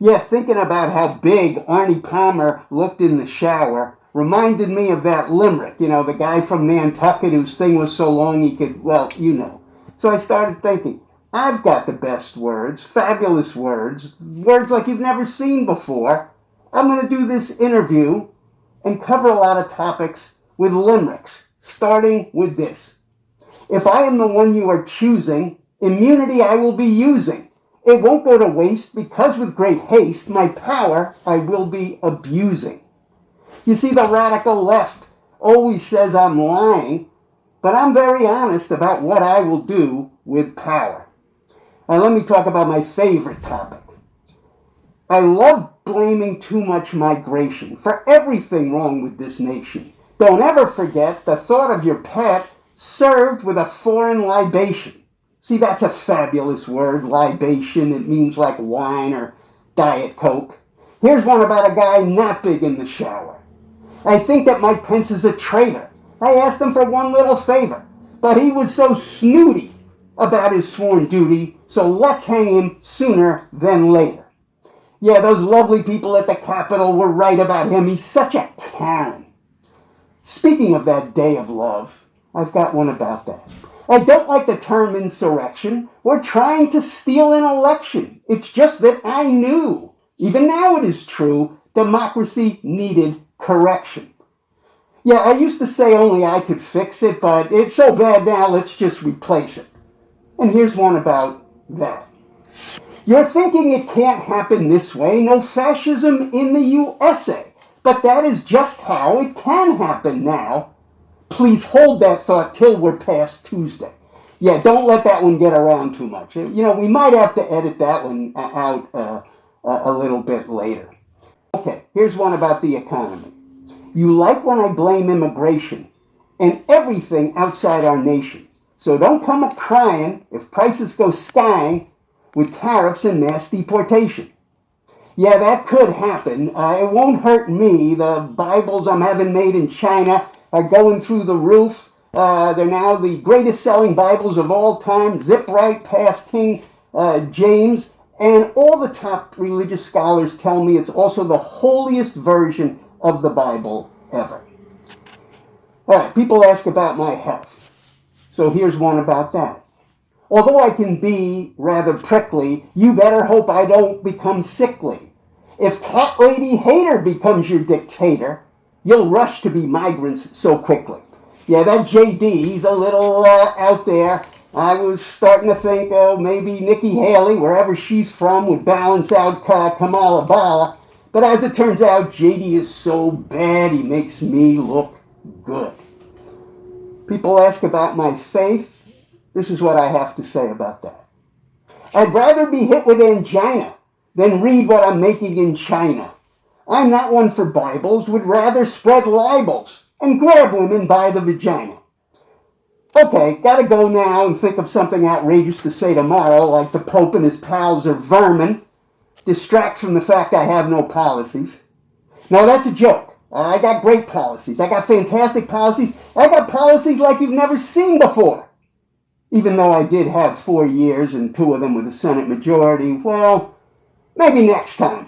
Yeah, thinking about how big Arnie Palmer looked in the shower reminded me of that Limerick, the guy from Nantucket whose thing was so long he could, So I started thinking, I've got the best words, fabulous words, words like you've never seen before. I'm going to do this interview and cover a lot of topics with limericks, starting with this. If I am the one you are choosing, immunity I will be using. It won't go to waste because with great haste, my power I will be abusing. You see, the radical left always says I'm lying, but I'm very honest about what I will do with power. Now let me talk about my favorite topic. I love blaming too much migration for everything wrong with this nation. Don't ever forget the thought of your pet served with a foreign libation. See, that's a fabulous word, libation. It means like wine or Diet Coke. Here's one about a guy not big in the shower. I think that Mike Pence is a traitor. I asked him for one little favor, but he was so snooty about his sworn duty, so let's hang him sooner than later. Yeah, those lovely people at the Capitol were right about him. He's such a Karen. Speaking of that day of love, I've got one about that. I don't like the term insurrection. We're trying to steal an election. It's just that I knew, even now it is true, democracy needed correction. Yeah, I used to say only I could fix it, but it's so bad now, let's just replace it. And here's one about that. You're thinking it can't happen this way, no fascism in the USA. But that is just how it can happen now. Please hold that thought till we're past Tuesday. Yeah, don't let that one get around too much. We might have to edit that one out a little bit later. Okay, here's one about the economy. You like when I blame immigration and everything outside our nation. So don't come up crying if prices go skying with tariffs and mass deportation. Yeah, that could happen. It won't hurt me. The Bibles I'm having made in China are going through the roof. They're now the greatest selling Bibles of all time, zip right past King James. And all the top religious scholars tell me it's also the holiest version of the Bible ever. All right, people ask about my health. So here's one about that. Although I can be rather prickly, you better hope I don't become sickly. If Cat Lady Hater becomes your dictator, you'll rush to be migrants so quickly. Yeah, that JD, he's a little out there. I was starting to think, maybe Nikki Haley, wherever she's from, would balance out Kamala Bala. But as it turns out, JD is so bad, he makes me look good. People ask about my faith. This is what I have to say about that. I'd rather be hit with angina than read what I'm making in China. I'm not one for Bibles, would rather spread libels and grab women by the vagina. Okay, gotta go now and think of something outrageous to say tomorrow, like the Pope and his pals are vermin. Distract from the fact I have no policies. No, that's a joke. I got great policies. I got fantastic policies. I got policies like you've never seen before. Even though I did have 4 years and 2 of them with a Senate majority, well, maybe next time.